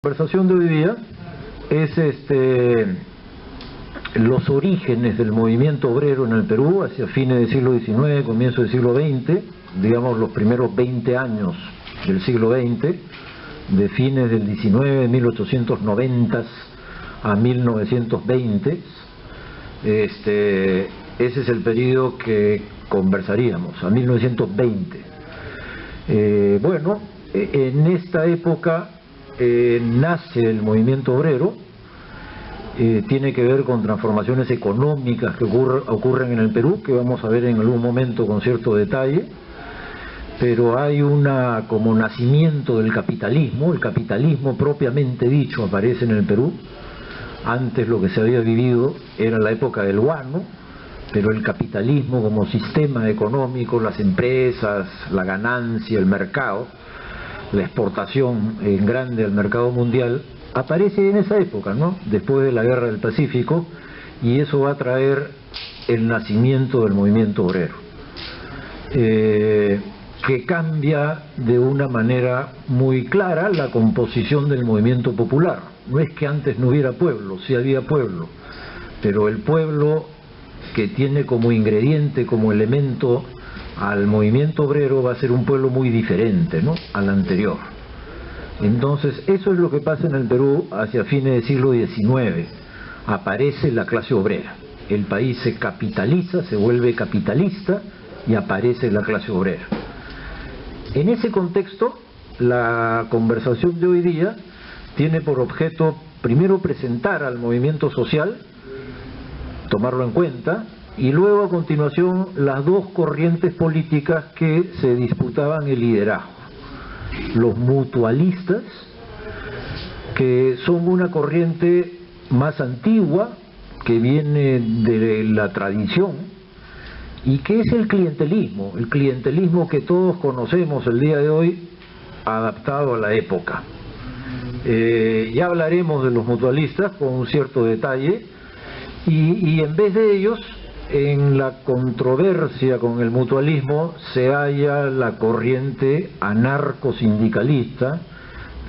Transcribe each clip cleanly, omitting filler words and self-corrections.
La conversación de hoy día es los orígenes del movimiento obrero en el Perú hacia fines del siglo XIX, comienzo del siglo XX, digamos los primeros 20 años del siglo XX, de fines del XIX, 1890 a 1920. Ese es el periodo que conversaríamos, a 1920. En esta época nace el movimiento obrero. Tiene que ver con transformaciones económicas que ocurren en el Perú, que vamos a ver en algún momento con cierto detalle, pero hay como nacimiento del capitalismo. El capitalismo propiamente dicho aparece en el Perú. Antes lo que se había vivido era la época del guano, pero el capitalismo como sistema económico, las empresas, la ganancia, el mercado, la exportación en grande al mercado mundial, aparece en esa época, ¿no? Después de la Guerra del Pacífico, y eso va a traer el nacimiento del movimiento obrero, que cambia de una manera muy clara la composición del movimiento popular. No es que antes no hubiera pueblo, sí había pueblo, pero el pueblo que tiene como ingrediente, como elemento al movimiento obrero, va a ser un pueblo muy diferente, ¿no?, al anterior. Entonces, eso es lo que pasa en el Perú hacia fines del siglo XIX. Aparece la clase obrera. El país se capitaliza, se vuelve capitalista y aparece la clase obrera. En ese contexto, la conversación de hoy día tiene por objeto, primero, presentar al movimiento social, tomarlo en cuenta, y luego, a continuación, las dos corrientes políticas que se disputaban el liderazgo. Los mutualistas, que son una corriente más antigua, que viene de la tradición, y que es el clientelismo que todos conocemos el día de hoy, adaptado a la época. Ya hablaremos de los mutualistas con un cierto detalle, y en vez de ellos, en la controversia con el mutualismo se halla la corriente anarcosindicalista,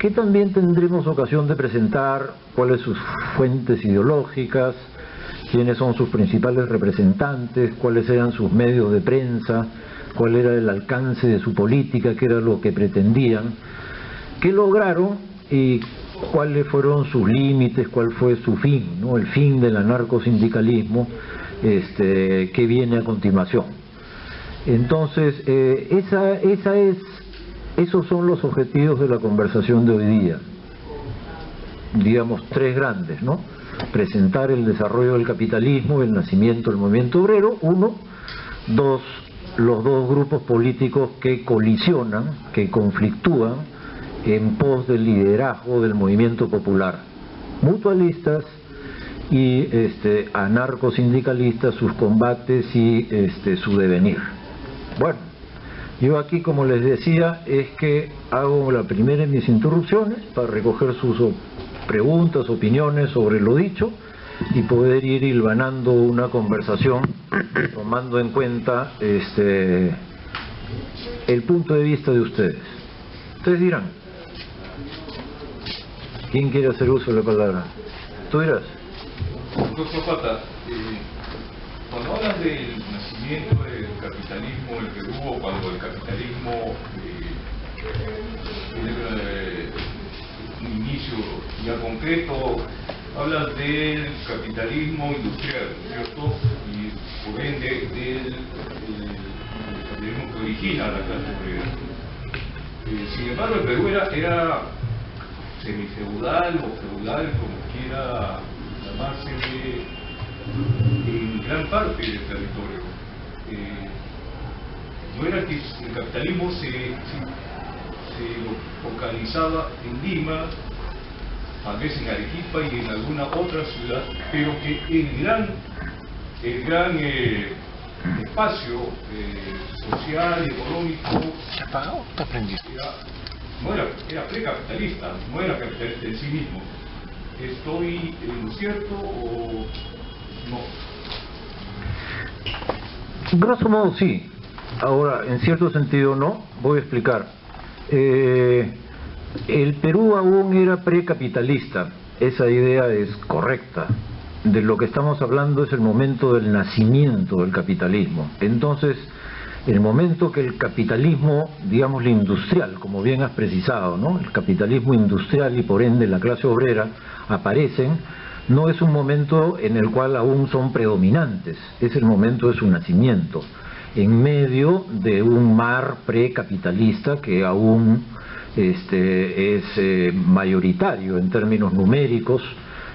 que también tendremos ocasión de presentar cuáles son sus fuentes ideológicas, quiénes son sus principales representantes, cuáles eran sus medios de prensa, cuál era el alcance de su política, qué era lo que pretendían, qué lograron y cuáles fueron sus límites, cuál fue su fin, ¿no?, el fin del anarcosindicalismo, que viene a continuación. Entonces, esos son los objetivos de la conversación de hoy día. Digamos, tres grandes, ¿no? Presentar el desarrollo del capitalismo, el nacimiento del movimiento obrero, uno. Dos, los dos grupos políticos que colisionan, que conflictúan en pos del liderazgo del movimiento popular. Mutualistas y anarcosindicalistas, sus combates y su devenir. Bueno, yo aquí, como les decía, es que hago la primera de mis interrupciones para recoger sus preguntas, opiniones sobre lo dicho y poder ir hilvanando una conversación tomando en cuenta el punto de vista de ustedes. Ustedes dirán, ¿quién quiere hacer uso de la palabra? ¿Tú dirás? Doctor Pata, cuando hablas del nacimiento del capitalismo en el Perú, o cuando el capitalismo tiene un inicio ya concreto, hablas del capitalismo industrial, ¿cierto? Y por ende del capitalismo que origina la clase obrera. Sin embargo, el Perú era semifeudal o feudal, como quiera llamarse, en gran parte del territorio. No era que el capitalismo se localizaba en Lima, tal vez en Arequipa y en alguna otra ciudad, pero que el gran espacio social y económico era precapitalista, no era capitalista en sí mismo. ¿Estoy en lo cierto o no? Grosso modo sí. Ahora, en cierto sentido no. Voy a explicar. El Perú aún era precapitalista, esa idea es correcta. De lo que estamos hablando es el momento del nacimiento del capitalismo. Entonces, el momento que el capitalismo, digamos, industrial, como bien has precisado, ¿no? El capitalismo industrial y por ende la clase obrera aparecen, no es un momento en el cual aún son predominantes, es el momento de su nacimiento, en medio de un mar precapitalista que aún es mayoritario en términos numéricos.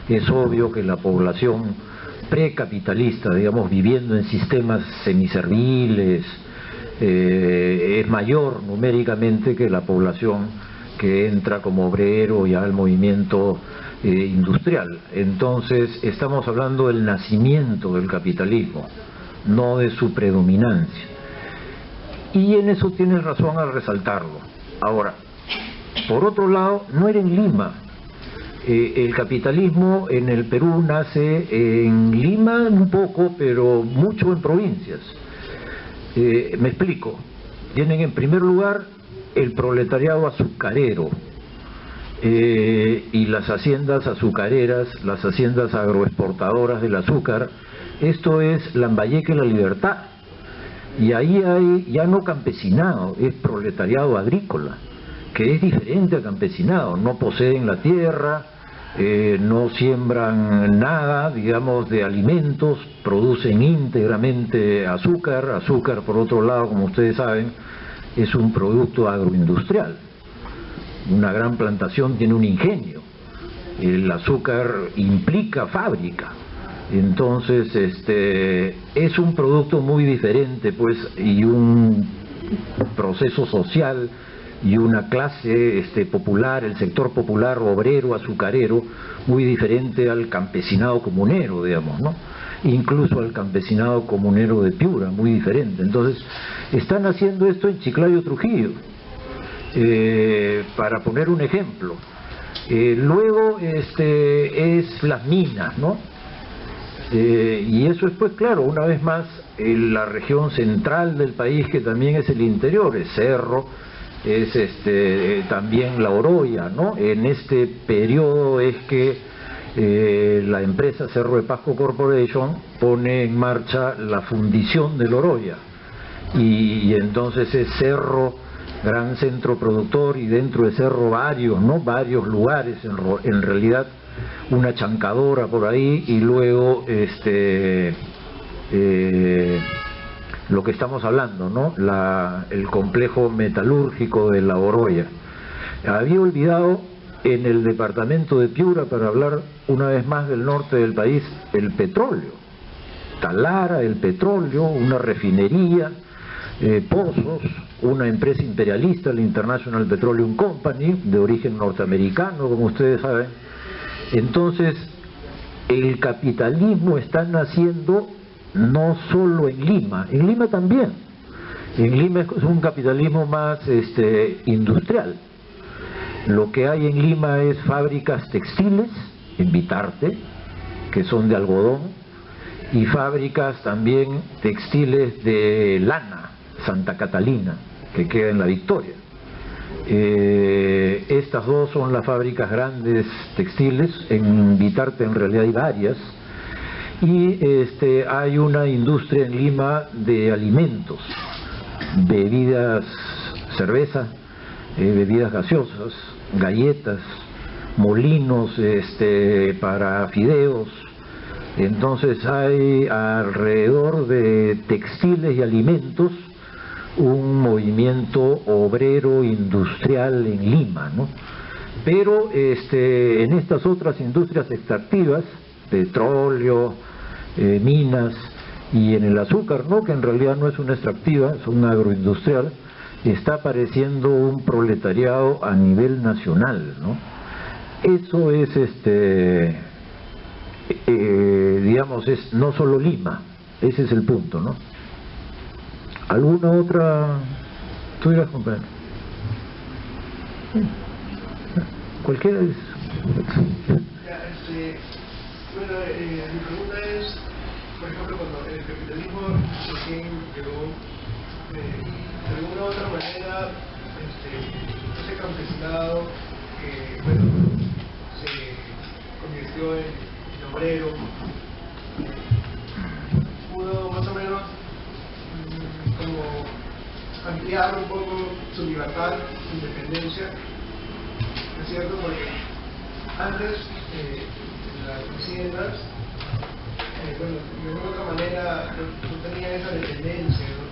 Es obvio que la población precapitalista, digamos, viviendo en sistemas semiserviles, es mayor numéricamente que la población que entra como obrero ya al movimiento industrial. Entonces estamos hablando del nacimiento del capitalismo, no de su predominancia. Y en eso tienes razón al resaltarlo. Ahora, por otro lado, no era en Lima. El capitalismo en el Perú nace en Lima un poco, pero mucho en provincias. Me explico. Tienen en primer lugar el proletariado azucarero y las haciendas azucareras, las haciendas agroexportadoras del azúcar. Esto es Lambayeque, La Libertad. Y ahí hay ya no campesinado, es proletariado agrícola, que es diferente al campesinado. No poseen la tierra, no siembran nada, digamos, de alimentos, producen íntegramente azúcar. Azúcar, por otro lado, como ustedes saben, es un producto agroindustrial. Una gran plantación tiene un ingenio. El azúcar implica fábrica. Entonces, es un producto muy diferente, pues, y un proceso social y una clase popular, el sector popular obrero, azucarero, muy diferente al campesinado comunero, digamos, ¿no? Incluso al campesinado comunero de Piura, muy diferente. Entonces, están haciendo esto en Chiclayo, Trujillo, para poner un ejemplo. Luego, es las minas, ¿no? Y eso es, pues claro, una vez más, la región central del país, que también es el interior, es Cerro, es también La Oroya, ¿no? En este periodo es que la empresa Cerro de Pasco Corporation pone en marcha la fundición de La Oroya, y entonces es Cerro gran centro productor, y dentro de Cerro varios, ¿no? Varios lugares, en realidad una chancadora por ahí, y luego lo que estamos hablando, ¿no? El complejo metalúrgico de La Oroya. Había olvidado en el departamento de Piura, para hablar una vez más del norte del país, el petróleo. Talara, el petróleo, una refinería, pozos, una empresa imperialista, la International Petroleum Company, de origen norteamericano, como ustedes saben. Entonces, el capitalismo está naciendo no solo en Lima también. En Lima es un capitalismo más industrial. Lo que hay en Lima es fábricas textiles, en Vitarte, que son de algodón, y fábricas también textiles de lana, Santa Catalina, que queda en La Victoria. Estas dos son las fábricas grandes textiles. En Vitarte en realidad hay varias, y hay una industria en Lima de alimentos, bebidas, cerveza, bebidas gaseosas, galletas, molinos para fideos. Entonces hay alrededor de textiles y alimentos un movimiento obrero industrial en Lima, ¿no? Pero en estas otras industrias extractivas, petróleo, minas, y en el azúcar, ¿no? Que en realidad no es una extractiva, es una agroindustrial, está apareciendo un proletariado a nivel nacional, ¿no? Eso es digamos, es no solo Lima, ese es el punto, ¿no? ¿Alguna otra? ¿Tú ibas a comprar? Cualquiera es. Bueno, mi pregunta es, por ejemplo, cuando el capitalismo recién llegó, de alguna u otra manera ese campesinado que bueno, se convirtió en obrero, pudo más o menos como ampliar un poco su libertad, su independencia, ¿no es cierto? Porque antes en las haciendas, bueno, de alguna otra manera no tenía esa dependencia, ¿no?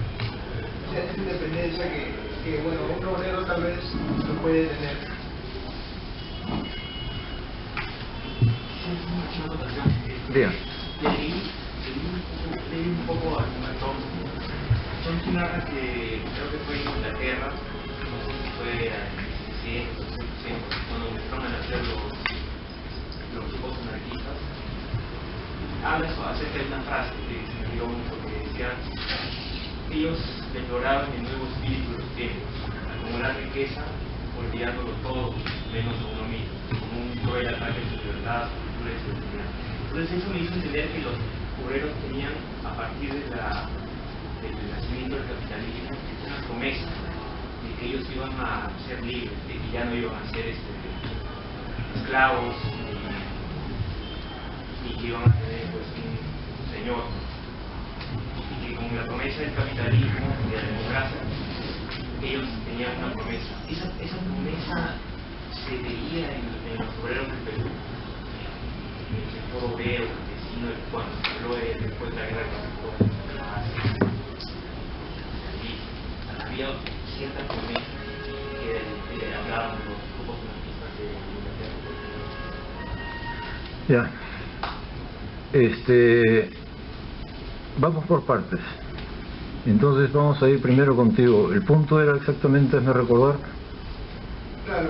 Esa independencia que bueno, un obrero tal vez no puede tener. Bien. Leí un poco a Tom narra que creo que fue en Inglaterra, no sé si fue en 1600, cuando empezaron a nacer los grupos anarquistas. Habla acerca de una frase que se me dio mucho, que decía: ellos deploraban el nuevo espíritu de los tiempos, acumular riqueza, olvidándolo todo, menos a uno mismo, como un cruel ataque a su libertad, su cultura y su identidad. Entonces eso me hizo entender que los obreros tenían, a partir del nacimiento del capitalismo, una promesa de que ellos iban a ser libres, de que ya no iban a ser esclavos y que iban a tener pues un señor, y que con la promesa del capitalismo y de la democracia ellos tenían una promesa. Esa promesa se veía en los obreros del Perú, en el sector obrero, campesino, cuando se habló después de la guerra de había cierta promesa que hablaban los grupos anarquistas de Inglaterra. Ya. Vamos por partes. Entonces vamos a ir primero contigo. El punto era exactamente, hazme recordar. Claro,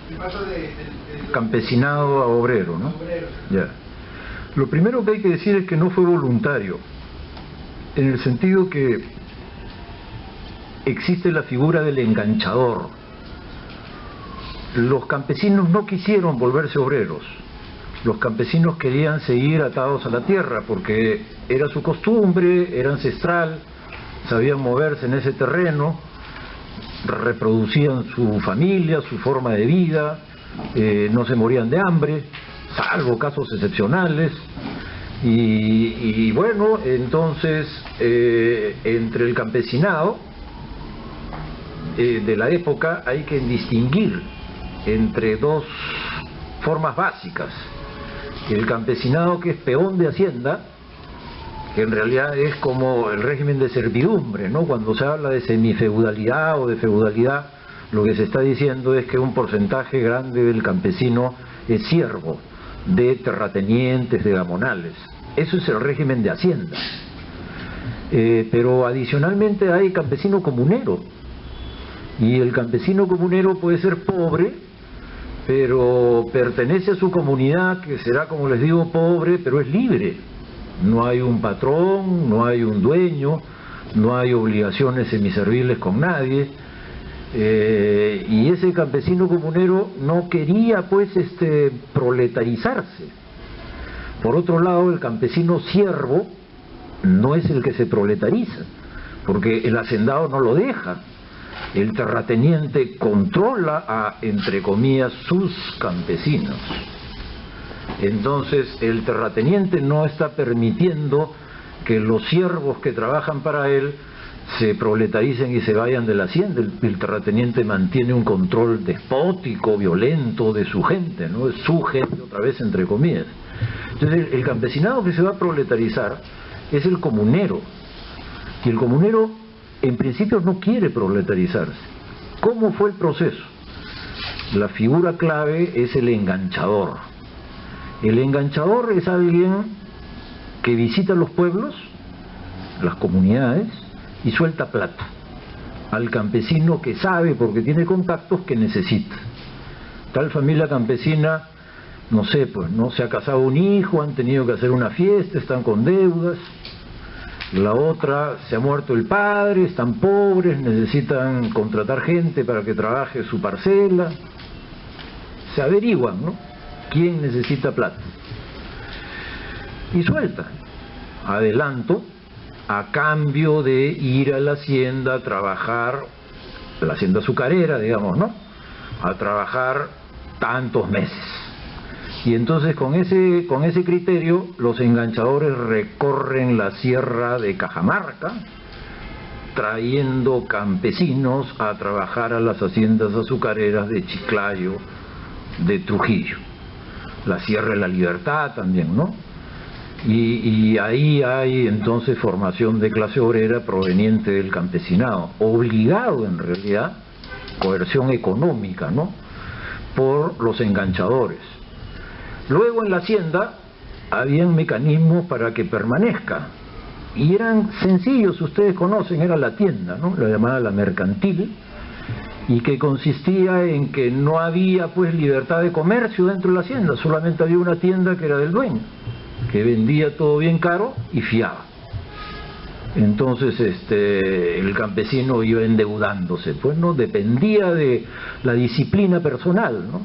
el paso de campesinado a obrero, ¿no? Obrero. Ya. Lo primero que hay que decir es que no fue voluntario, en el sentido que existe la figura del enganchador. Los campesinos no quisieron volverse obreros. Los campesinos querían seguir atados a la tierra porque era su costumbre, era ancestral, sabían moverse en ese terreno, reproducían su familia, su forma de vida, no se morían de hambre, salvo casos excepcionales. Y bueno, entonces entre el campesinado de la época hay que distinguir entre dos formas básicas: el campesinado, que es peón de hacienda, que en realidad es como el régimen de servidumbre, ¿no? Cuando se habla de semifeudalidad o de feudalidad, lo que se está diciendo es que un porcentaje grande del campesino es siervo de terratenientes, de gamonales. Eso es el régimen de hacienda. Pero adicionalmente hay campesino comunero, y el campesino comunero puede ser pobre, pero pertenece a su comunidad, que será, como les digo, pobre, pero es libre. No hay un patrón, no hay un dueño, no hay obligaciones semiservibles con nadie. Y ese campesino comunero no quería pues proletarizarse. Por otro lado, el campesino siervo no es el que se proletariza, porque el hacendado no lo deja. El terrateniente controla a, entre comillas, sus campesinos. Entonces el terrateniente no está permitiendo que los siervos que trabajan para él se proletaricen y se vayan de la hacienda. El terrateniente mantiene un control despótico, violento de su gente, ¿no? Es su gente, otra vez entre comillas. Entonces el campesinado que se va a proletarizar es el comunero, y el comunero en principio no quiere proletarizarse. ¿Cómo fue el proceso? La figura clave es el enganchador. El enganchador es alguien que visita los pueblos, las comunidades, y suelta plata al campesino que sabe, porque tiene contactos, que necesita. Tal familia campesina, no sé, pues no se ha casado un hijo, han tenido que hacer una fiesta, están con deudas. La otra, se ha muerto el padre, están pobres, necesitan contratar gente para que trabaje su parcela. Se averiguan, ¿no?, quién necesita plata y suelta. Adelanto, a cambio de ir a la hacienda a trabajar, la hacienda azucarera, digamos, ¿no? A trabajar tantos meses. Y entonces con ese criterio los enganchadores recorren la sierra de Cajamarca trayendo campesinos a trabajar a las haciendas azucareras de Chiclayo, de Trujillo, la Sierra de la Libertad también, ¿no? Y ahí hay entonces formación de clase obrera proveniente del campesinado, obligado en realidad, coerción económica, ¿no?, por los enganchadores. Luego en la hacienda habían mecanismos para que permanezca, y eran sencillos, ustedes conocen, era la tienda, ¿no?, la llamada la mercantil, y que consistía en que no había pues libertad de comercio dentro de la hacienda, solamente había una tienda que era del dueño, que vendía todo bien caro y fiaba. Entonces el campesino iba endeudándose, pues no dependía de la disciplina personal, ¿no?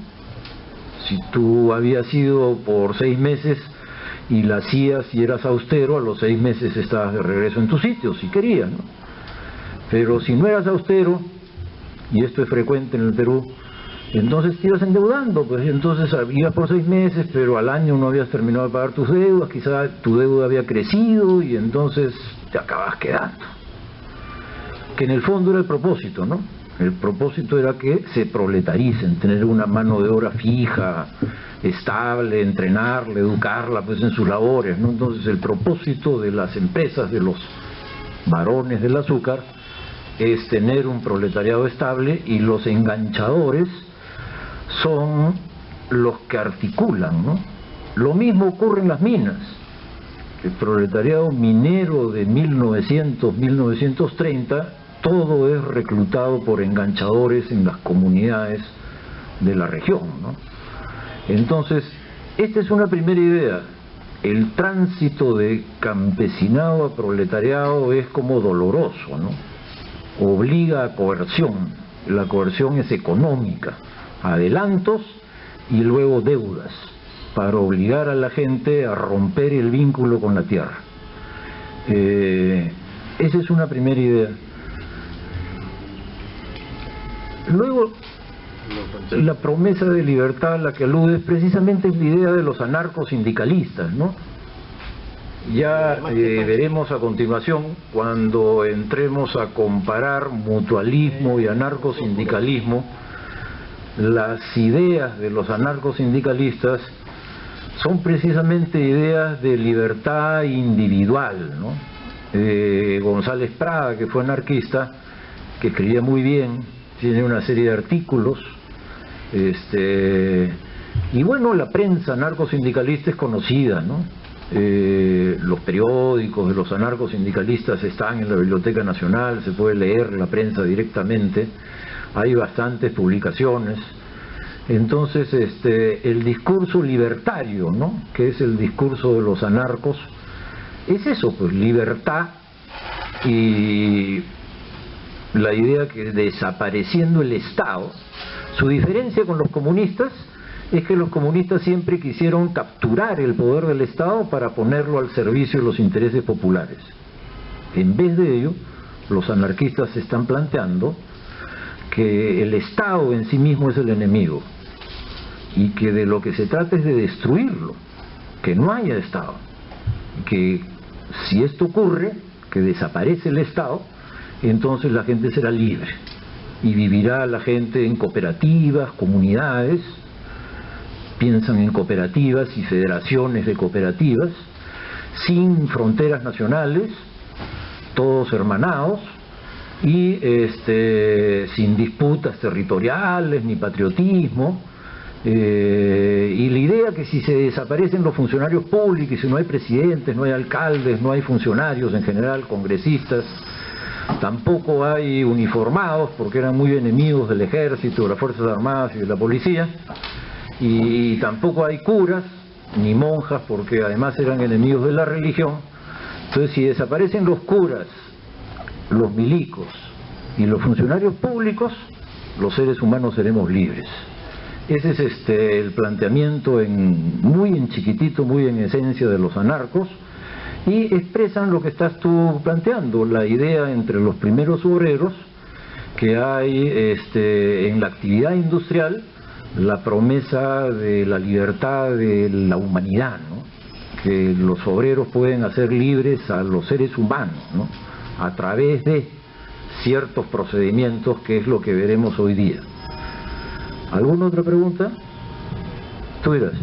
Si tú habías ido por 6 meses y la hacías y eras austero, a los 6 meses estabas de regreso en tu sitio, si querías, ¿no? Pero si no eras austero, y esto es frecuente en el Perú, entonces te ibas endeudando, pues entonces ibas por 6 meses, pero al año no habías terminado de pagar tus deudas, quizá tu deuda había crecido y entonces te acabas quedando. Que en el fondo era el propósito, ¿no? El propósito era que se proletaricen, tener una mano de obra fija, estable, entrenarla, educarla pues en sus labores, ¿no? Entonces el propósito de las empresas, de los varones del azúcar, es tener un proletariado estable, y los enganchadores son los que articulan, ¿no? Lo mismo ocurre en las minas. El proletariado minero de 1900-1930, todo es reclutado por enganchadores en las comunidades de la región, ¿no? Entonces, esta es una primera idea. El tránsito de campesinado a proletariado es como doloroso, ¿no? Obliga a coerción. La coerción es económica, adelantos y luego deudas, para obligar a la gente a romper el vínculo con la tierra. Esa es una primera idea. Luego, la promesa de libertad a la que alude precisamente es la idea de los anarcosindicalistas, ¿no? Ya veremos a continuación, cuando entremos a comparar mutualismo y anarcosindicalismo, las ideas de los anarcosindicalistas son precisamente ideas de libertad individual, ¿no? González Prada, que fue anarquista, que escribía muy bien, tiene una serie de artículos, y bueno, la prensa anarcosindicalista es conocida, ¿no? Los periódicos de los anarcosindicalistas están en la Biblioteca Nacional, se puede leer la prensa directamente, hay bastantes publicaciones. Entonces el discurso libertario, ¿no?, que es el discurso de los anarcos, es eso, pues libertad, y la idea que desapareciendo el Estado, su diferencia con los comunistas es que los comunistas siempre quisieron capturar el poder del Estado para ponerlo al servicio de los intereses populares. En vez de ello, los anarquistas están planteando que el Estado en sí mismo es el enemigo, y que de lo que se trata es de destruirlo, que no haya Estado, que si esto ocurre, que desaparece el Estado, entonces la gente será libre, y vivirá la gente en cooperativas, comunidades, piensan en cooperativas y federaciones de cooperativas, sin fronteras nacionales, todos hermanados, y sin disputas territoriales ni patriotismo, y la idea que si se desaparecen los funcionarios públicos, y si no hay presidentes, no hay alcaldes, no hay funcionarios en general, congresistas, tampoco hay uniformados, porque eran muy enemigos del ejército, de las Fuerzas Armadas y de la policía, y tampoco hay curas ni monjas, porque además eran enemigos de la religión. Entonces, si desaparecen los curas, los milicos y los funcionarios públicos, los seres humanos seremos libres. Ese es el planteamiento muy en chiquitito, muy en esencia de los anarcos, y expresan lo que estás tú planteando, la idea entre los primeros obreros que hay en la actividad industrial, la promesa de la libertad de la humanidad, ¿no? Que los obreros pueden hacer libres a los seres humanos, ¿no? A través de ciertos procedimientos, que es lo que veremos hoy día. ¿Alguna otra pregunta? Tú dirás. Sí,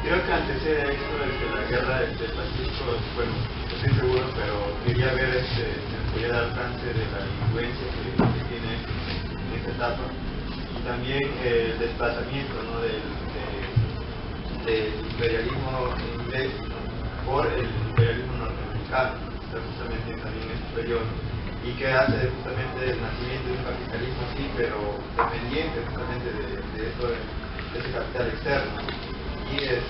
creo que antecede a esto la guerra del Pacífico, bueno, no estoy seguro, pero quería ver si me podía dar chance de la influencia que tiene en esta etapa, y también el desplazamiento, ¿no? del imperialismo inglés, ¿no? Por el imperialismo norteamericano, está justamente también en este periodo, y que hace justamente el nacimiento de un capitalismo así, pero dependiente justamente de ese capital externo, y que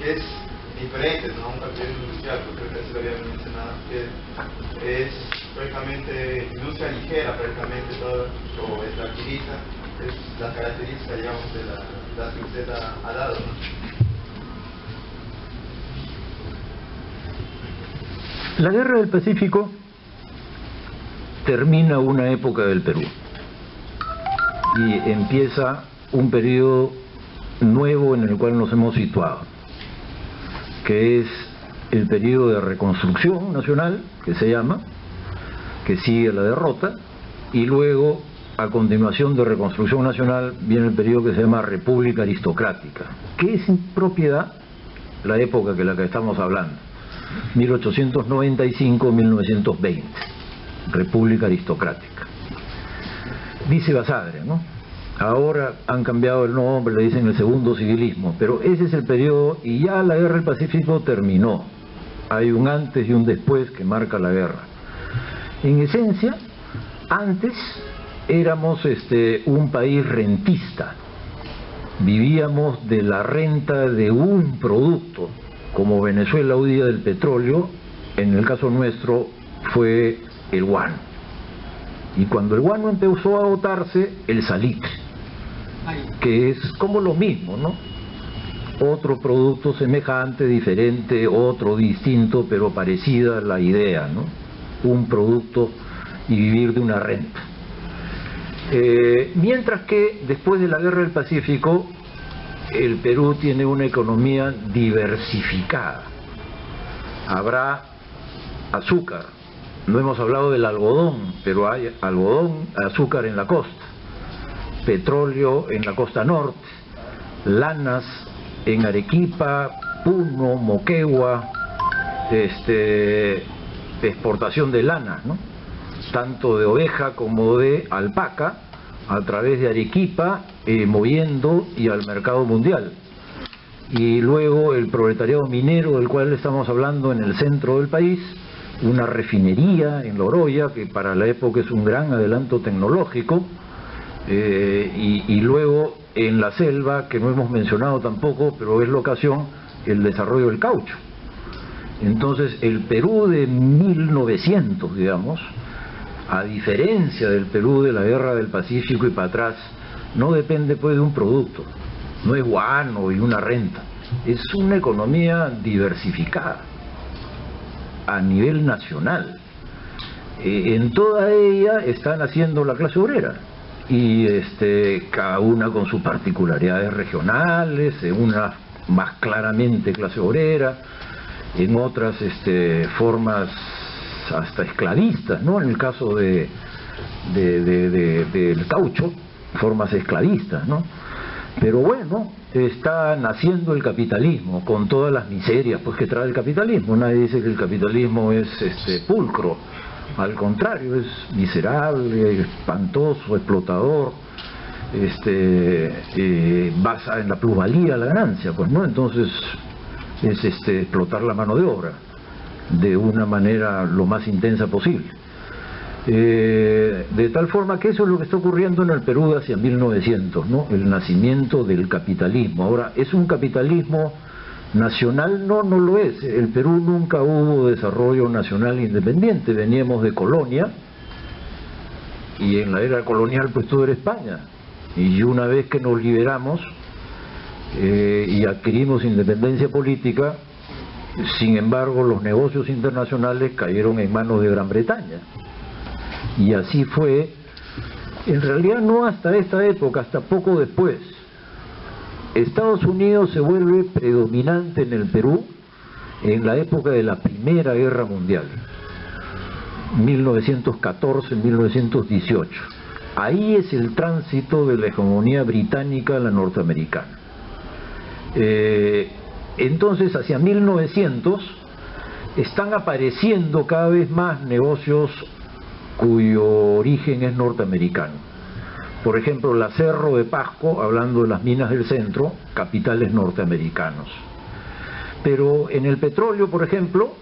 es diferente, ¿no? Un capitalismo industrial, porque creo que así lo había mencionado, que es prácticamente industria ligera, prácticamente todo, o extractivista, es la característica, digamos, de la que usted ha dado, ¿no? La Guerra del Pacífico termina una época del Perú y empieza un periodo nuevo en el cual nos hemos situado, que es el periodo de reconstrucción nacional, que se llama, que sigue la derrota, y luego, a continuación de reconstrucción nacional, viene el periodo que se llama República Aristocrática, que es en propiedad la época de la que estamos hablando, 1895-1920, República Aristocrática. Dice Basadre, ¿no? Ahora han cambiado el nombre, le dicen el segundo civilismo, pero ese es el periodo, y ya la Guerra del Pacífico terminó. Hay un antes y un después que marca la guerra. En esencia, antes éramos un país rentista, vivíamos de la renta de un producto, como Venezuela huía del petróleo, en el caso nuestro fue el guano. Y cuando el guano empezó a agotarse, el salitre, que es como lo mismo, ¿no? Otro producto semejante, diferente, otro distinto, pero parecida la idea, ¿no? Un producto y vivir de una renta. Mientras que después de la Guerra del Pacífico, el Perú tiene una economía diversificada. Habrá azúcar, no hemos hablado del algodón, pero hay algodón, azúcar en la costa, petróleo en la costa norte, lanas en Arequipa, Puno, Moquegua, exportación de lana, ¿no? Tanto de oveja como de alpaca, a través de Arequipa, moviendo y al mercado mundial. Y luego el proletariado minero del cual estamos hablando en el centro del país, una refinería en Loroya, que para la época es un gran adelanto tecnológico, y luego en la selva, que no hemos mencionado tampoco, pero es la ocasión, el desarrollo del caucho. Entonces el Perú de 1900, digamos, a diferencia del Perú de la Guerra del Pacífico y para atrás, no depende pues de un producto, no es guano y una renta, es una economía diversificada a nivel nacional. En toda ella está naciendo la clase obrera, y cada una con sus particularidades regionales, en una más claramente clase obrera, en otras formas hasta esclavistas, ¿no? En el caso del caucho, formas esclavistas, ¿no? Pero bueno, está naciendo el capitalismo con todas las miserias pues que trae el capitalismo. Nadie dice que el capitalismo es pulcro, al contrario, es miserable, espantoso, explotador, basa en la plusvalía la ganancia, pues, ¿no? Entonces es explotar la mano de obra de una manera lo más intensa posible. De tal forma que eso es lo que está ocurriendo en el Perú hacia 1900, ¿no? El nacimiento del capitalismo. Ahora, ¿es un capitalismo nacional? No, no lo es. El Perú nunca hubo desarrollo nacional independiente, veníamos de colonia, y en la era colonial pues todo era España, y una vez que nos liberamos y adquirimos independencia política, Sin embargo, los negocios internacionales cayeron en manos de Gran Bretaña. Y así fue, en realidad no hasta esta época, hasta poco después. Estados Unidos se vuelve predominante en el Perú en la época de la Primera Guerra Mundial, 1914-1918. Ahí es el tránsito de la hegemonía británica a la norteamericana. Entonces, hacia 1900, están apareciendo cada vez más negocios cuyo origen es norteamericano. Por ejemplo, la Cerro de Pasco, hablando de las minas del centro, capitales norteamericanos. Pero en el petróleo, por ejemplo,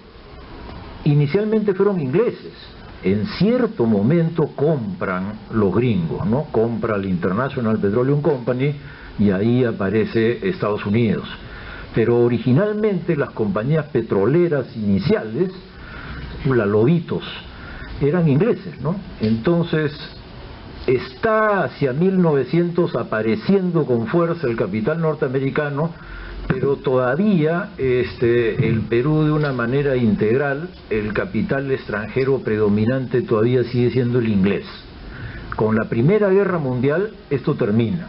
inicialmente fueron ingleses. En cierto momento compran los gringos, ¿no? Compra el International Petroleum Company y ahí aparece Estados Unidos. Pero originalmente las compañías petroleras iniciales, la Lobitos, eran ingleses, ¿no? Entonces está hacia 1900 apareciendo con fuerza el capital norteamericano, pero todavía el Perú de una manera integral, el capital extranjero predominante todavía sigue siendo el inglés. Con la Primera Guerra Mundial esto termina.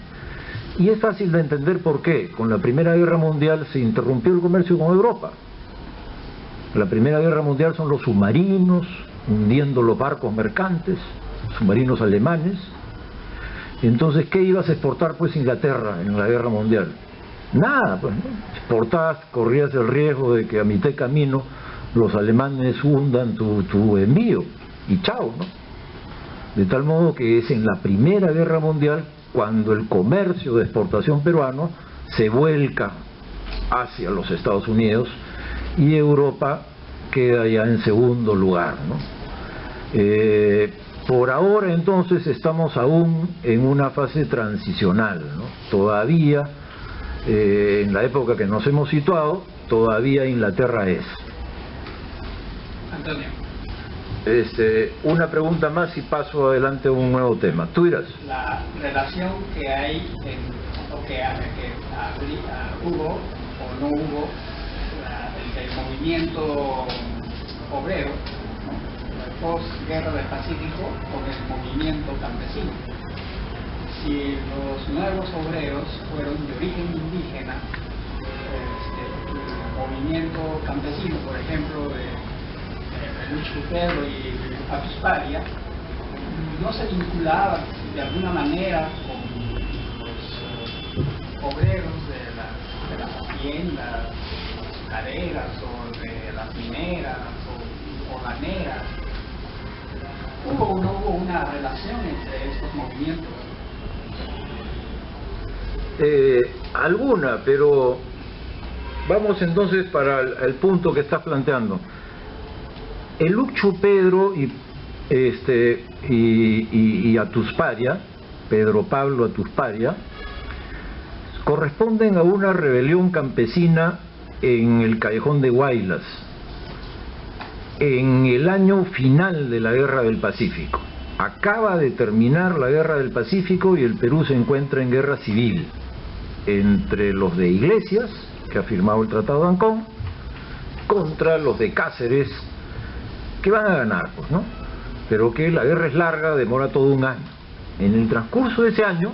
Y es fácil de entender por qué. Con la Primera Guerra Mundial se interrumpió el comercio con Europa. La Primera Guerra Mundial son los submarinos, hundiendo los barcos mercantes, submarinos alemanes. Entonces, ¿qué ibas a exportar pues Inglaterra en la Guerra Mundial? Nada, pues, ¿no? Exportabas, corrías el riesgo de que a mitad de camino los alemanes hundan tu envío, y chao, ¿no? De tal modo que es en la Primera Guerra Mundial cuando el comercio de exportación peruano se vuelca hacia los Estados Unidos y Europa queda ya en segundo lugar, ¿no? Por ahora entonces estamos aún en una fase transicional, ¿no? Todavía, en la época que nos hemos situado, todavía Inglaterra es. Antonio. Una pregunta más y paso adelante a un nuevo tema. Tú dirás. La relación que hay hubo o no hubo el movimiento obrero, ¿no? La posguerra del Pacífico con el movimiento campesino. Si los nuevos obreros fueron de origen indígena, el movimiento campesino, por ejemplo, de Lucho Pedro y Atusparia, no se vinculaban de alguna manera con los obreros de las haciendas careras o de las mineras o laneras. ¿Hubo o no hubo una relación entre estos movimientos? Alguna, pero vamos entonces para el punto que estás planteando. El Lucho Pedro y Atusparia, Pedro Pablo Atusparia, corresponden a una rebelión campesina en el Callejón de Huaylas, en el año final de la Guerra del Pacífico. Acaba de terminar la Guerra del Pacífico y el Perú se encuentra en guerra civil entre los de Iglesias, que ha firmado el Tratado de Ancón, contra los de Cáceres, que van a ganar, pues, ¿no? Pero que la guerra es larga, demora todo un año. En el transcurso de ese año,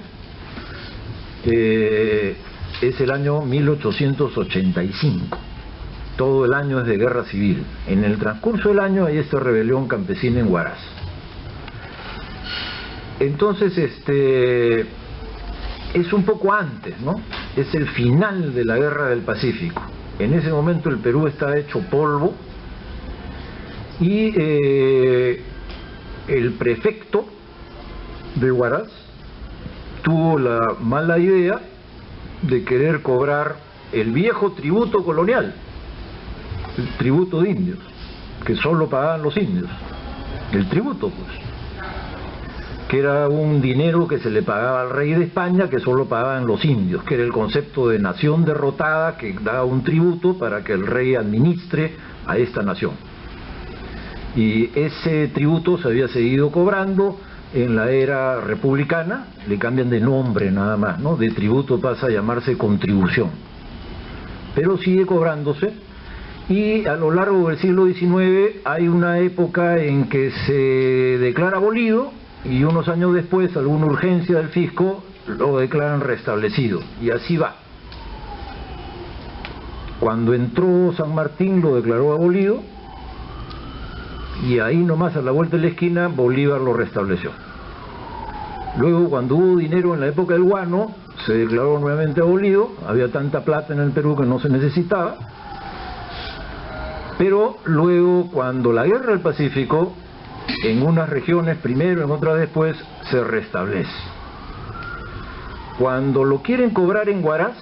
es el año 1885, todo el año es de guerra civil. En el transcurso del año hay esta rebelión campesina en Huaraz. Entonces, es un poco antes, ¿no? Es el final de la Guerra del Pacífico. En ese momento el Perú está hecho polvo y el prefecto de Huaraz tuvo la mala idea de querer cobrar el viejo tributo colonial, el tributo de indios, que solo pagaban los indios, el tributo, pues, que era un dinero que se le pagaba al rey de España, que solo pagaban los indios, que era el concepto de nación derrotada que daba un tributo para que el rey administre a esta nación. Y ese tributo se había seguido cobrando en la era republicana, le cambian de nombre nada más, ¿no? De tributo pasa a llamarse contribución, pero sigue cobrándose, Y a lo largo del siglo XIX hay una época en que se declara abolido y unos años después, alguna urgencia del fisco, lo declaran restablecido. Y así va. Cuando entró San Martín lo declaró abolido y ahí nomás a la vuelta de la esquina Bolívar lo restableció. Luego, cuando hubo dinero en la época del guano, se declaró nuevamente abolido. Había tanta plata en el Perú que no se necesitaba. Pero luego, cuando la Guerra del Pacífico, en unas regiones primero, en otras después, se restablece. Cuando lo quieren cobrar en Huaraz,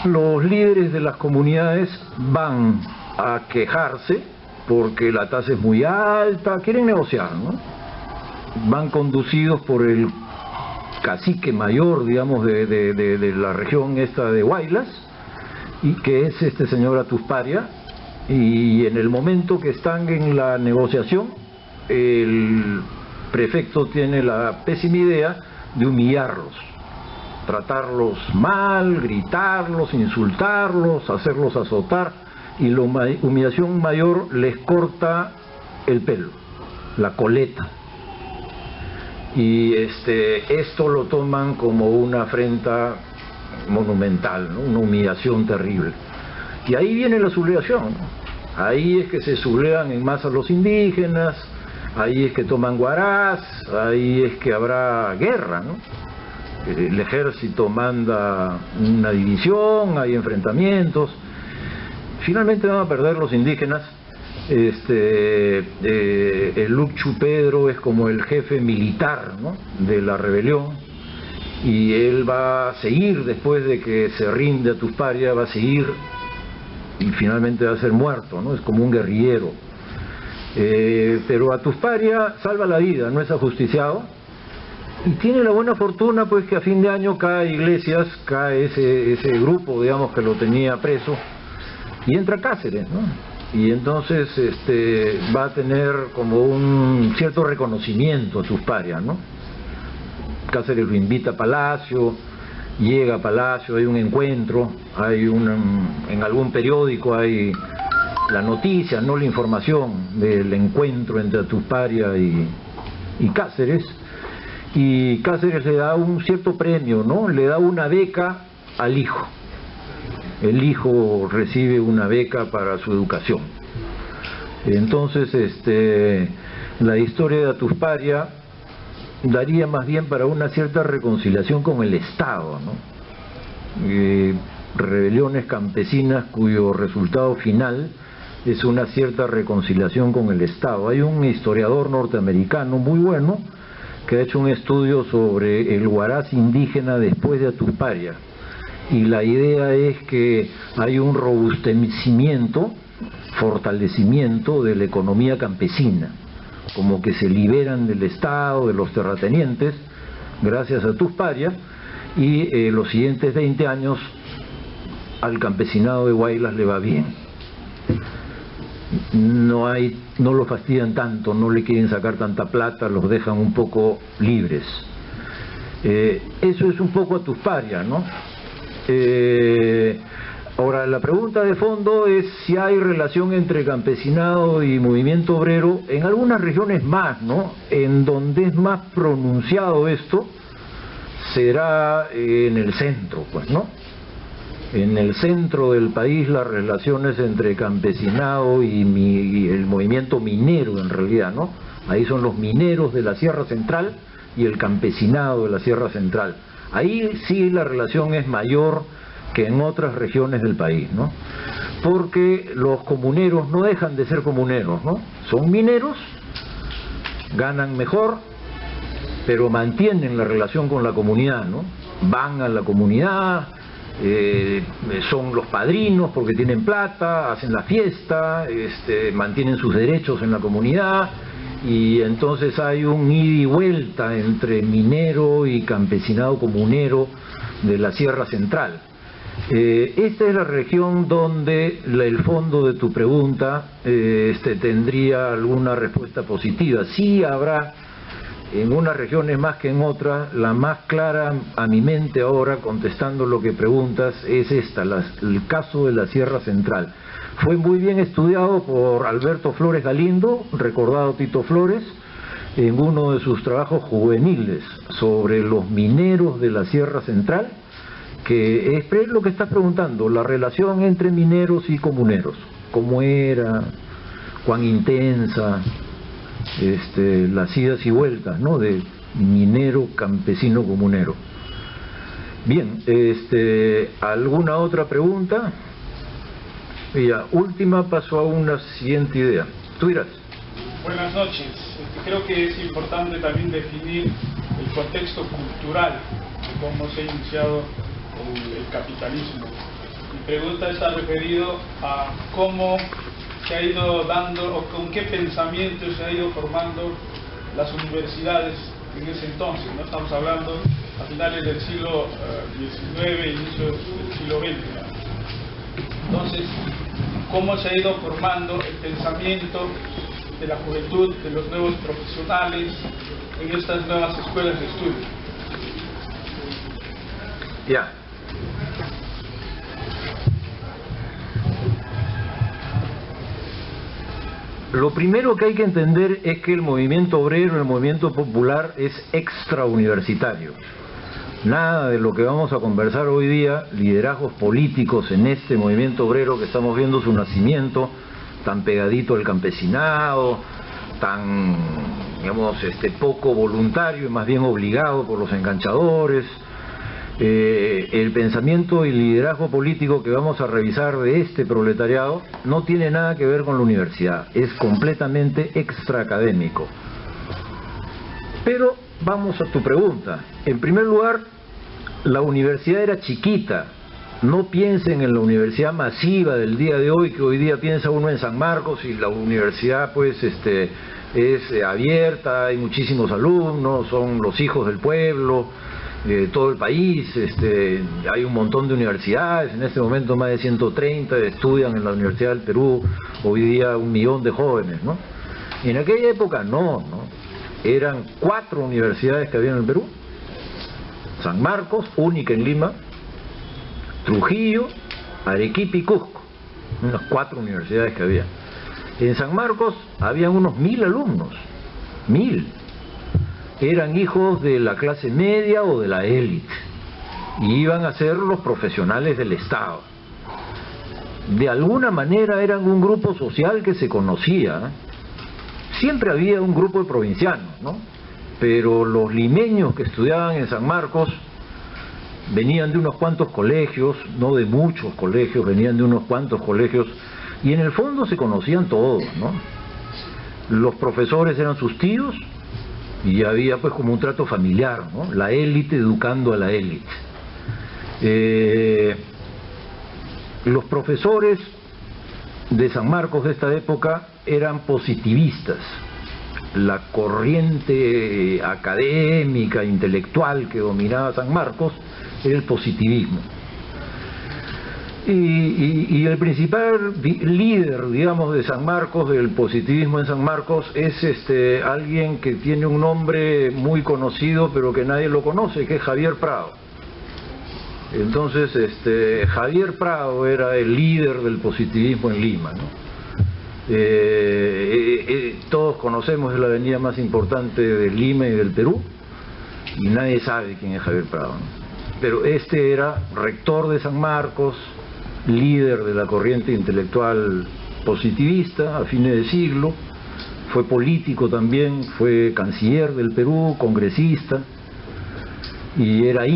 los líderes de las comunidades van a quejarse porque la tasa es muy alta, quieren negociar, ¿no? Van conducidos por el cacique mayor, digamos, de la región esta de Huaylas, y que es este señor Atusparia, y en el momento que están en la negociación, el prefecto tiene la pésima idea de humillarlos, tratarlos mal, gritarlos, insultarlos, hacerlos azotar, y la humillación mayor les corta el pelo, la coleta. Y esto lo toman como una afrenta monumental, ¿no? Una humillación terrible. Y ahí viene la sublevación, ¿no? Ahí es que se sublevan en masa los indígenas, ahí es que toman Huaraz, ahí es que habrá guerra, ¿no? El ejército manda una división, hay enfrentamientos. Finalmente van a perder los indígenas. El Lucchu Pedro es como el jefe militar, ¿no?, de la rebelión, y él va a seguir después de que se rinde Atusparia, va a seguir y finalmente va a ser muerto, ¿no? Es como un guerrillero. Pero Atusparia salva la vida, no es ajusticiado, y tiene la buena fortuna pues que a fin de año cae Iglesias, cae ese grupo, digamos, que lo tenía preso, y entra Cáceres, ¿no? Y entonces va a tener como un cierto reconocimiento a Atusparia, ¿no? Cáceres lo invita a Palacio, llega a Palacio, hay un encuentro, en algún periódico hay la noticia, no la información del encuentro entre Atusparia y Cáceres, y Cáceres le da un cierto premio, ¿no? Le da una beca al hijo. El hijo recibe una beca para su educación. Entonces, la historia de Atusparia daría más bien para una cierta reconciliación con el Estado, ¿no? Rebeliones campesinas cuyo resultado final es una cierta reconciliación con el Estado. Hay un historiador norteamericano muy bueno que ha hecho un estudio sobre el Huaraz indígena después de Atusparia, y la idea es que hay un robustecimiento, fortalecimiento de la economía campesina, como que se liberan del Estado, de los terratenientes, gracias a Atusparia, y los siguientes 20 años al campesinado de Huaylas le va bien. No lo fastidian tanto, no le quieren sacar tanta plata, los dejan un poco libres. Eso es un poco Atusparia, ¿no? Ahora, la pregunta de fondo es si hay relación entre campesinado y movimiento obrero en algunas regiones más, ¿no? En donde es más pronunciado esto será en el centro, pues, ¿no? En el centro del país las relaciones entre campesinado y el movimiento minero, en realidad, ¿no? Ahí son los mineros de la Sierra Central y el campesinado de la Sierra Central. Ahí sí la relación es mayor que en otras regiones del país, ¿no? Porque los comuneros no dejan de ser comuneros, ¿no? Son mineros, ganan mejor, pero mantienen la relación con la comunidad, ¿no? Van a la comunidad, son los padrinos porque tienen plata, hacen la fiesta, mantienen sus derechos en la comunidad, y entonces hay un ida y vuelta entre minero y campesinado comunero de la Sierra Central. Esta es la región donde el fondo de tu pregunta tendría alguna respuesta positiva. Sí habrá en unas regiones más que en otras. La más clara a mi mente ahora, contestando lo que preguntas, es esta, el caso de la Sierra Central. Fue muy bien estudiado por Alberto Flores Galindo, recordado Tito Flores, en uno de sus trabajos juveniles sobre los mineros de la Sierra Central, que es lo que estás preguntando, la relación entre mineros y comuneros, cómo era, cuán intensa, las idas y vueltas, ¿no?, de minero, campesino, comunero. Bien, ¿alguna otra pregunta? Y ya, última, paso a una siguiente idea. Tú dirás. Buenas noches. Creo que es importante también definir el contexto cultural de cómo se ha iniciado el capitalismo. Mi pregunta está referido a cómo se ha ido dando o con qué pensamiento se ha ido formando las universidades en ese entonces, ¿no? Estamos hablando a finales del siglo XIX, inicios del siglo XX. Entonces, cómo se ha ido formando el pensamiento de la juventud, de los nuevos profesionales en estas nuevas escuelas de estudio. Ya. Lo primero que hay que entender es que el movimiento obrero, el movimiento popular, es extrauniversitario. Nada de lo que vamos a conversar hoy día, liderazgos políticos en este movimiento obrero que estamos viendo su nacimiento, tan pegadito al campesinado, tan, digamos, poco voluntario y más bien obligado por los enganchadores. El pensamiento y liderazgo político que vamos a revisar de este proletariado no tiene nada que ver con la universidad, es completamente extraacadémico. Pero vamos a tu pregunta. En primer lugar, la universidad era chiquita. No piensen en la universidad masiva del día de hoy, que hoy día piensa uno en San Marcos y la universidad pues es abierta, hay muchísimos alumnos, son los hijos del pueblo, todo el país, hay un montón de universidades, en este momento más de 130 estudian en la Universidad del Perú, hoy día 1 millón de jóvenes, ¿no? En aquella época no, eran 4 universidades que había en el Perú: San Marcos, única en Lima, Trujillo, Arequipa y Cusco, unas 4 universidades que había. En San Marcos habían unos 1000 alumnos, 1000. Eran hijos de la clase media o de la élite, y iban a ser los profesionales del Estado. De alguna manera eran un grupo social que se conocía. Siempre había un grupo de provincianos, ¿no? Pero los limeños que estudiaban en San Marcos venían de unos cuantos colegios, no de muchos colegios, venían de unos cuantos colegios, y en el fondo se conocían todos, ¿no? Los profesores eran sus tíos, y había pues como un trato familiar, ¿no? La élite educando a la élite. Los profesores de San Marcos de esta época eran positivistas. La corriente académica, intelectual que dominaba San Marcos era el positivismo. Y el principal líder, digamos, de San Marcos, del positivismo en San Marcos, es alguien que tiene un nombre muy conocido pero que nadie lo conoce, que es Javier Prado. Entonces, Javier Prado era el líder del positivismo en Lima, ¿no? Todos conocemos, es la avenida más importante de Lima y del Perú, y nadie sabe quién es Javier Prado, ¿no? Pero era rector de San Marcos, líder de la corriente intelectual positivista a fines de siglo, fue político también, fue canciller del Perú, congresista, y era el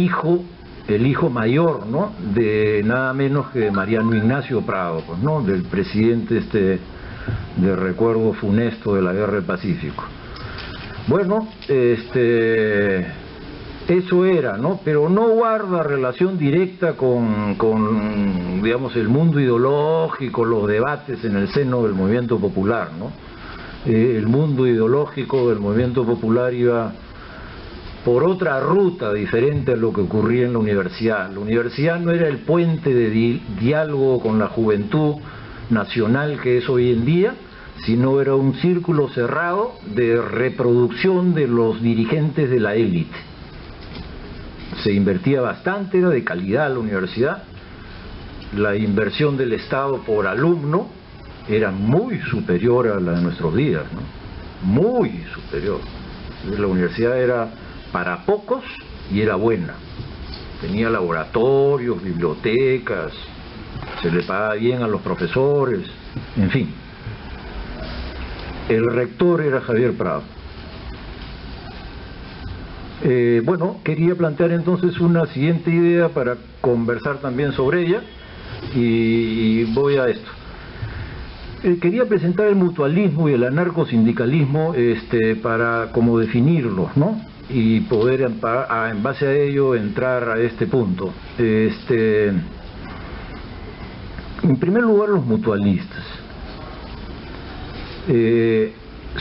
hijo mayor, ¿no?, de nada menos que de Mariano Ignacio Prado, pues, ¿no?, del presidente de recuerdo funesto de la Guerra del Pacífico. Bueno, eso era, ¿no? Pero no guarda relación directa con, digamos, el mundo ideológico, los debates en el seno del movimiento popular, ¿no? El mundo ideológico del movimiento popular iba por otra ruta diferente a lo que ocurría en la universidad. La universidad no era el puente de diálogo con la juventud nacional que es hoy en día, sino era un círculo cerrado de reproducción de los dirigentes de la élite. Se invertía bastante, era de calidad la universidad. La inversión del Estado por alumno era muy superior a la de nuestros días, ¿no? Muy superior. La universidad era para pocos y era buena. Tenía laboratorios, bibliotecas, se le pagaba bien a los profesores, en fin. El rector era Javier Prado. Bueno, quería plantear entonces una siguiente idea para conversar también sobre ella, y voy a esto. Quería presentar el mutualismo y el anarcosindicalismo para como definirlos, ¿no? Y poder en base a ello entrar a este punto. En primer lugar, los mutualistas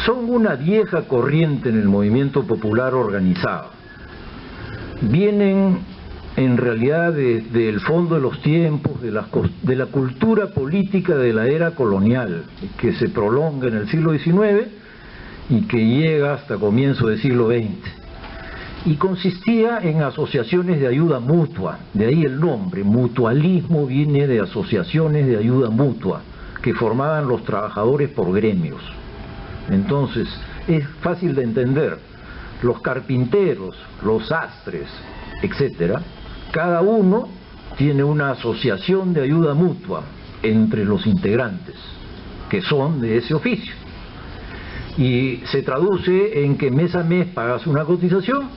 son una vieja corriente en el movimiento popular organizado. Vienen en realidad del fondo de los tiempos, de la cultura política de la era colonial, que se prolonga en el siglo XIX y que llega hasta comienzo del siglo XX. Y consistía en asociaciones de ayuda mutua, de ahí el nombre. Mutualismo viene de asociaciones de ayuda mutua que formaban los trabajadores por gremios. Entonces, es fácil de entender. Los carpinteros, los sastres, etcétera, cada uno tiene una asociación de ayuda mutua entre los integrantes, que son de ese oficio. Y se traduce en que mes a mes pagas una cotización,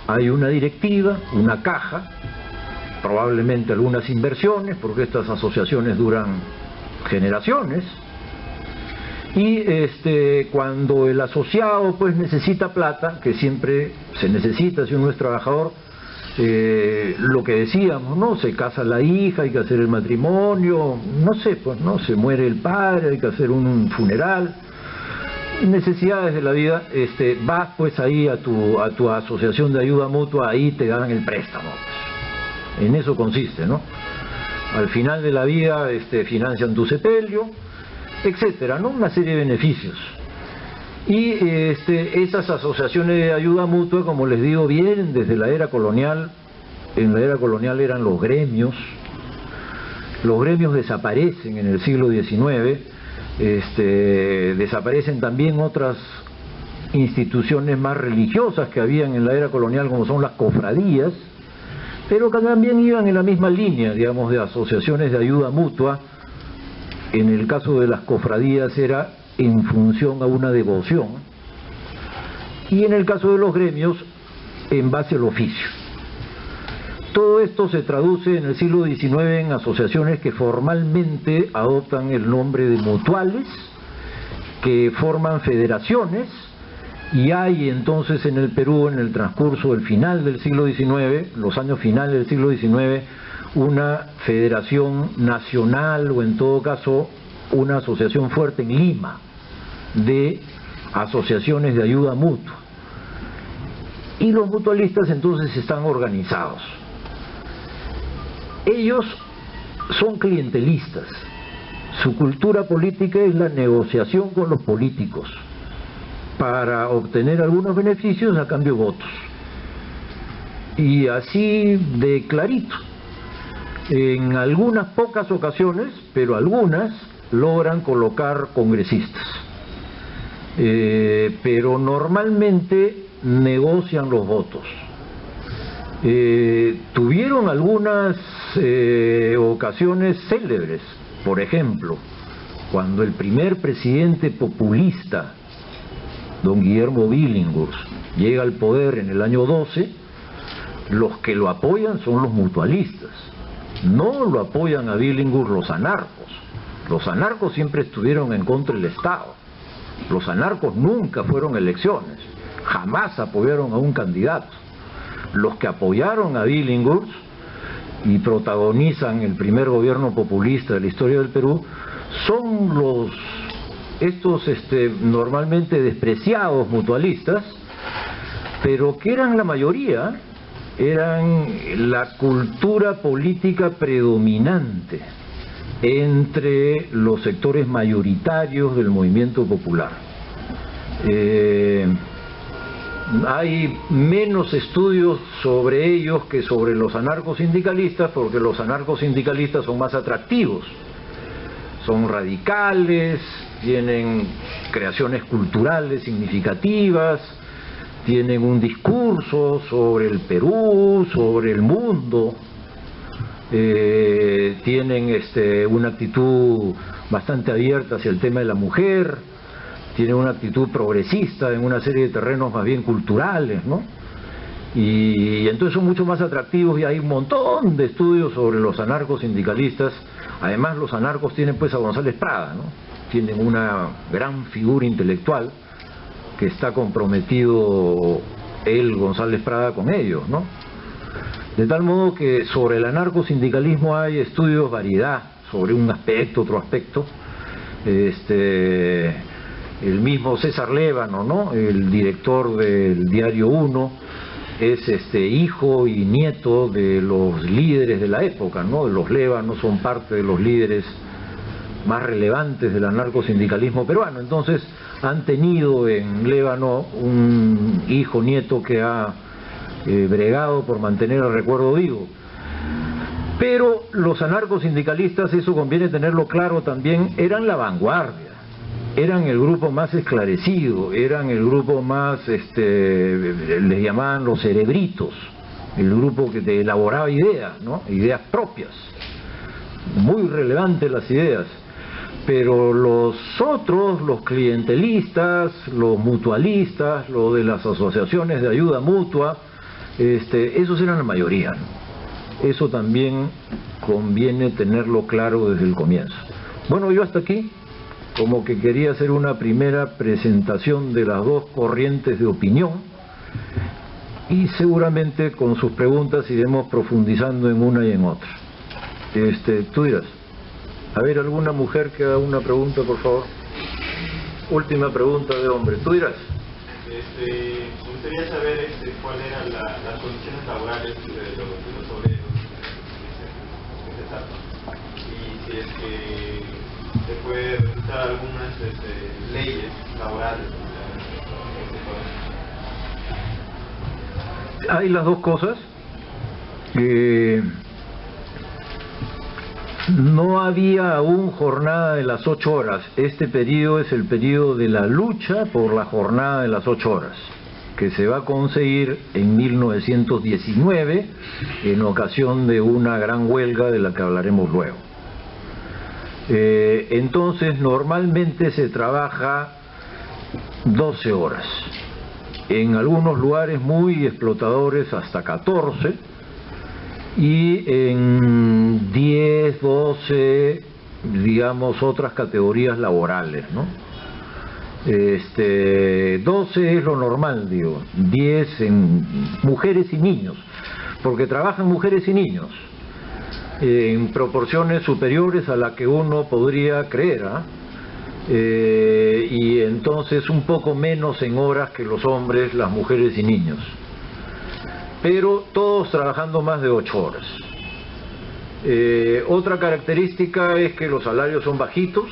hay una directiva, una caja, probablemente algunas inversiones, porque estas asociaciones duran generaciones, y cuando el asociado pues necesita plata, que siempre se necesita si uno es trabajador, lo que decíamos, ¿no? Se casa la hija, hay que hacer el matrimonio, no sé, pues, ¿no? Se muere el padre, hay que hacer un funeral, necesidades de la vida, vas pues ahí a tu asociación de ayuda mutua, ahí te dan el préstamo, pues. En eso consiste, ¿no? Al final de la vida financian tu sepelio, etcétera, ¿no? Una serie de beneficios. Y esas asociaciones de ayuda mutua, como les digo, vienen desde la era colonial. En la era colonial eran los gremios. Los gremios desaparecen en el siglo XIX. Desaparecen también otras instituciones más religiosas que habían en la era colonial, como son las cofradías, pero que también iban en la misma línea, digamos, de asociaciones de ayuda mutua. En el caso de las cofradías era en función a una devoción, y en el caso de los gremios en base al oficio. Todo esto se traduce en el siglo XIX en asociaciones que formalmente adoptan el nombre de mutuales, que forman federaciones, y hay entonces en el Perú, en el transcurso del final del siglo XIX, los años finales del siglo XIX, una federación nacional, o en todo caso una asociación fuerte en Lima de asociaciones de ayuda mutua, y los mutualistas entonces están organizados. Ellos son clientelistas, su cultura política es la negociación con los políticos para obtener algunos beneficios a cambio de votos, y así de clarito. En algunas pocas ocasiones, pero algunas, logran colocar congresistas, pero normalmente negocian los votos. Tuvieron algunas ocasiones célebres, por ejemplo, cuando el primer presidente populista, don Guillermo Billinghurst, llega al poder en el año 12, los que lo apoyan son los mutualistas. No lo apoyan a Billinghurst los anarcos. Los anarcos siempre estuvieron en contra del Estado. Los anarcos nunca fueron elecciones, jamás apoyaron a un candidato. Los que apoyaron a Billinghurst y protagonizan el primer gobierno populista de la historia del Perú son estos normalmente despreciados mutualistas, pero que eran la mayoría, eran la cultura política predominante entre los sectores mayoritarios del movimiento popular. Hay menos estudios sobre ellos que sobre los anarcosindicalistas, porque los anarcosindicalistas son más atractivos, son radicales, tienen creaciones culturales significativas, tienen un discurso sobre el Perú, sobre el mundo, tienen una actitud bastante abierta hacia el tema de la mujer, tienen una actitud progresista en una serie de terrenos más bien culturales, ¿no? Y entonces son mucho más atractivos, y hay un montón de estudios sobre los anarcosindicalistas. Además, los anarcos tienen pues a González Prada, ¿no? Tienen una gran figura intelectual que está comprometido él, González Prada, con ellos, ¿no? De tal modo que sobre el anarcosindicalismo hay estudios variedad, sobre un aspecto, otro aspecto. El mismo César Lévano, ¿no? El director del Diario Uno, es hijo y nieto de los líderes de la época, ¿no? Los Lévanos son parte de los líderes más relevantes del anarcosindicalismo peruano. Entonces han tenido en Lévano un hijo nieto que ha bregado por mantener el recuerdo vivo. Pero los anarcosindicalistas, eso conviene tenerlo claro también, eran la vanguardia, eran el grupo más esclarecido, eran el grupo más, les llamaban los cerebritos, el grupo que te elaboraba ideas, ¿no? Ideas propias, muy relevantes las ideas. Pero los otros, los clientelistas, los mutualistas, los de las asociaciones de ayuda mutua, esos eran la mayoría, ¿no? Eso también conviene tenerlo claro desde el comienzo. Bueno, yo hasta aquí, como que quería hacer una primera presentación de las dos corrientes de opinión, y seguramente con sus preguntas iremos profundizando en una y en otra. Tú dirás. A ver, alguna mujer que haga una pregunta, por favor. Última pregunta de hombre. Tú dirás. Me gustaría saber cuáles eran las condiciones laborales de los obreros en esta etapa. Y si es que se puede resultar algunas leyes laborales. Hay las dos cosas. No había aún jornada de las 8 horas. Este periodo es el periodo de la lucha por la jornada de las 8 horas, que se va a conseguir en 1919 en ocasión de una gran huelga de la que hablaremos luego. Entonces normalmente se trabaja 12 horas, en algunos lugares muy explotadores hasta 14, y en 10, 12, digamos, otras categorías laborales, ¿no? 12 es lo normal, digo, 10 en mujeres y niños, porque trabajan mujeres y niños en proporciones superiores a la que uno podría creer, y entonces un poco menos en horas que los hombres, las mujeres y niños, pero todos trabajando más de 8 horas. Otra característica es que los salarios son bajitos.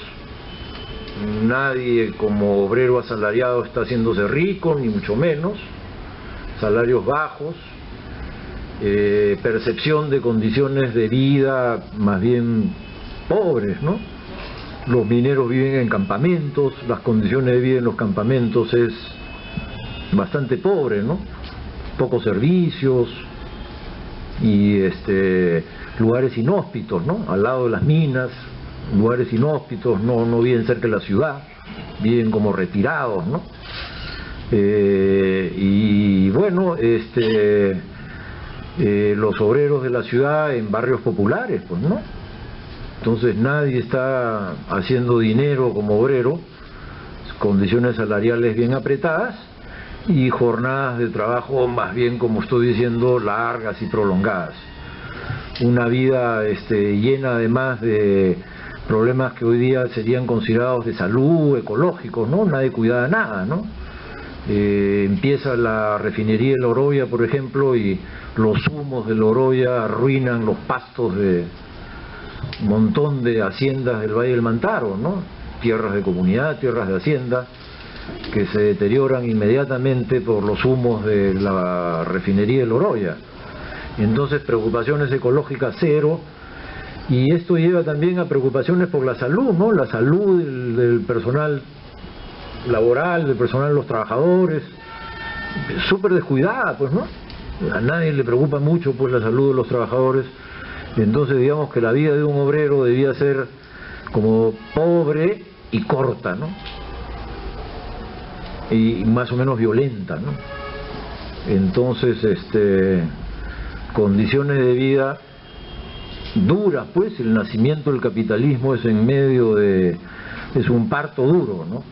Nadie como obrero asalariado está haciéndose rico, ni mucho menos. Salarios bajos, percepción de condiciones de vida más bien pobres, ¿no? Los mineros viven en campamentos, las condiciones de vida en los campamentos es bastante pobre, ¿no? Pocos servicios y lugares inhóspitos, ¿no? Al lado de las minas, lugares inhóspitos, no viven cerca de la ciudad, viven como retirados, ¿no? Y bueno, los obreros de la ciudad en barrios populares, pues, ¿no? Entonces nadie está haciendo dinero como obrero, condiciones salariales bien apretadas y jornadas de trabajo más bien, como estoy diciendo, largas y prolongadas. Una vida llena además de problemas que hoy día serían considerados de salud, ecológicos, ¿no? Nadie cuida nada, ¿no? Empieza la refinería de La Oroya, por ejemplo, y los humos de La Oroya arruinan los pastos de un montón de haciendas del Valle del Mantaro, ¿no? Tierras de comunidad, tierras de hacienda, que se deterioran inmediatamente por los humos de la refinería de Loroya. Entonces, preocupaciones ecológicas cero, y esto lleva también a preocupaciones por la salud, ¿no? La salud del personal laboral, del personal de los trabajadores, súper descuidada, pues, ¿no? A nadie le preocupa mucho, pues, la salud de los trabajadores. Entonces, digamos que la vida de un obrero debía ser como pobre y corta, ¿no? Y más o menos violenta, ¿no? Entonces, condiciones de vida duras, pues. El nacimiento del capitalismo es en medio de... es un parto duro, ¿no?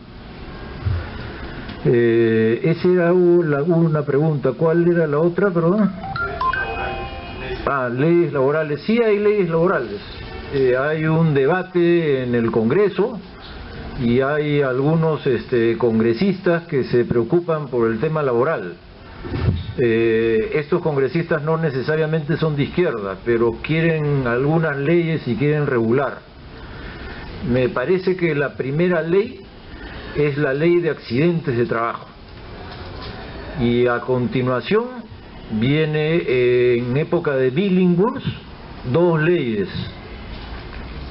Esa era una pregunta. ¿Cuál era la otra, perdón? Leyes laborales. Sí, hay leyes laborales. Hay un debate en el Congreso y hay algunos congresistas que se preocupan por el tema laboral. Estos congresistas no necesariamente son de izquierda, pero quieren algunas leyes y quieren regular. Me parece que la primera ley es la ley de accidentes de trabajo, y a continuación viene, en época de Billinghurst, dos leyes.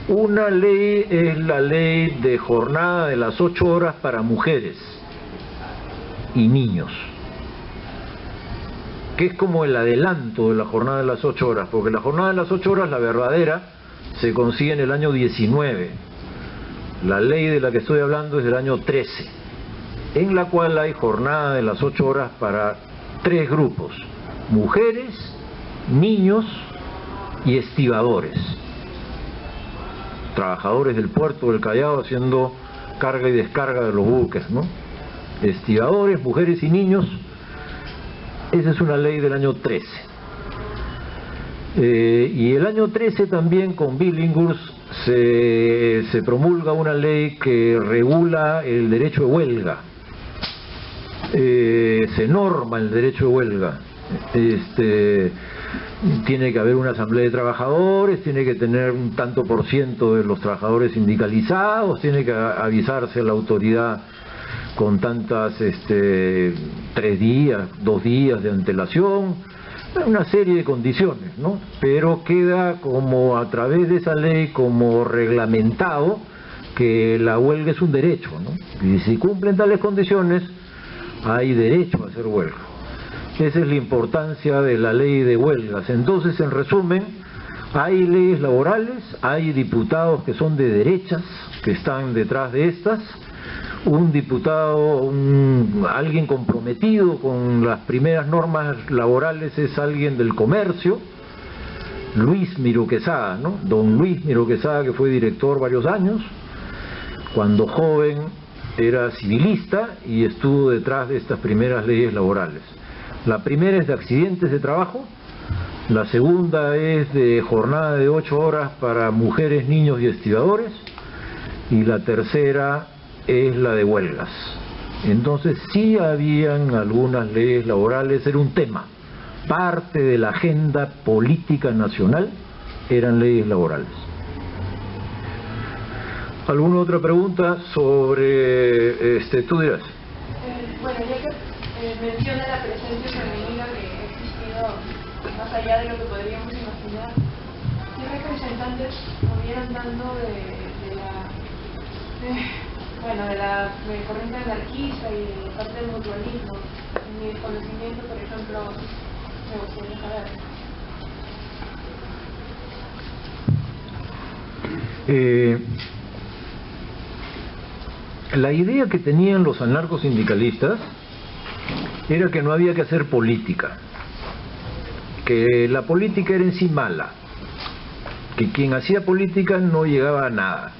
Una ley es la ley de jornada de las 8 horas para mujeres y niños, que es como el adelanto de la jornada de las 8 horas, porque la jornada de las 8 horas, la verdadera, se consigue en el año 19. La ley de la que estoy hablando es del año 13, en la cual hay jornada de las 8 horas para 3 grupos: mujeres, niños y estibadores, trabajadores del puerto del Callao haciendo carga y descarga de los buques, ¿no? Estibadores, mujeres y niños. Esa es una ley del año 13. Y el año 13 también, con Billinghurst, se promulga una ley que regula el derecho de huelga. Se norma el derecho de huelga. Tiene que haber una asamblea de trabajadores, tiene que tener un tanto por ciento de los trabajadores sindicalizados, tiene que avisarse a la autoridad con tantas 3 días, 2 días de antelación, una serie de condiciones, ¿no? Pero queda como a través de esa ley como reglamentado que la huelga es un derecho, ¿no? Y si cumplen tales condiciones, hay derecho a hacer huelga. Esa es la importancia de la ley de huelgas. Entonces, en resumen, hay leyes laborales, hay diputados que son de derechas, que están detrás de estas. Un diputado, alguien comprometido con las primeras normas laborales es alguien del comercio, Luis Miró Quesada, ¿no? Don Luis Miró Quesada, que fue director varios años. Cuando joven era civilista y estuvo detrás de estas primeras leyes laborales. La primera es de accidentes de trabajo, la segunda es de jornada de 8 horas para mujeres, niños y estibadores, y la tercera es la de huelgas. Entonces sí habían algunas leyes laborales, era un tema, parte de la agenda política nacional eran leyes laborales. ¿Alguna otra pregunta sobre, tú dirás? Bueno, ya que menciona la presencia femenina que ha existido más allá de lo que podríamos imaginar, ¿qué representantes hubieran dando de la corriente anarquista y de parte del mutualismo? En mi conocimiento, por ejemplo, me gustaría saber. La idea que tenían los anarcosindicalistas era que no había que hacer política, que la política era en sí mala, que quien hacía política no llegaba a nada,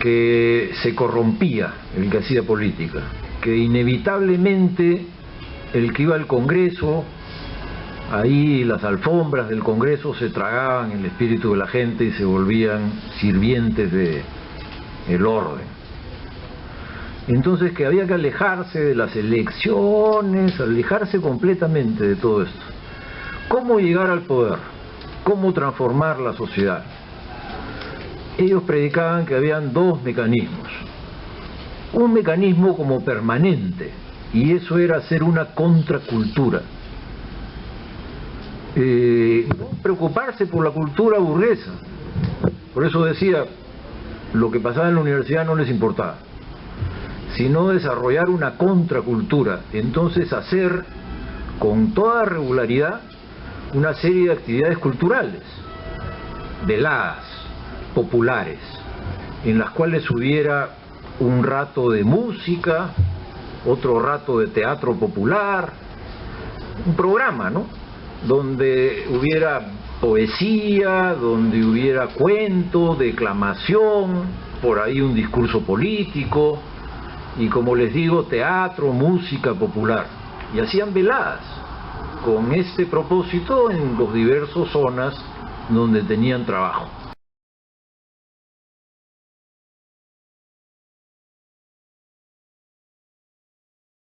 que se corrompía el que hacía política, que inevitablemente el que iba al Congreso, ahí las alfombras del Congreso se tragaban el espíritu de la gente y se volvían sirvientes del orden. Entonces que había que alejarse de las elecciones, alejarse completamente de todo esto. ¿Cómo llegar al poder? cómo transformar la sociedad. Ellos predicaban que habían dos mecanismos. Un mecanismo como permanente, y eso era hacer una contracultura. No preocuparse por la cultura burguesa. Por eso decía, lo que pasaba en la universidad no les importaba, sino desarrollar una contracultura. Entonces hacer con toda regularidad una serie de actividades culturales, veladas, populares, en las cuales hubiera un rato de música, otro rato de teatro popular, un programa, ¿no?, donde hubiera poesía, donde hubiera cuento, declamación, por ahí un discurso político, y como les digo, teatro, música popular. Y hacían veladas con este propósito en los diversos zonas donde tenían trabajo.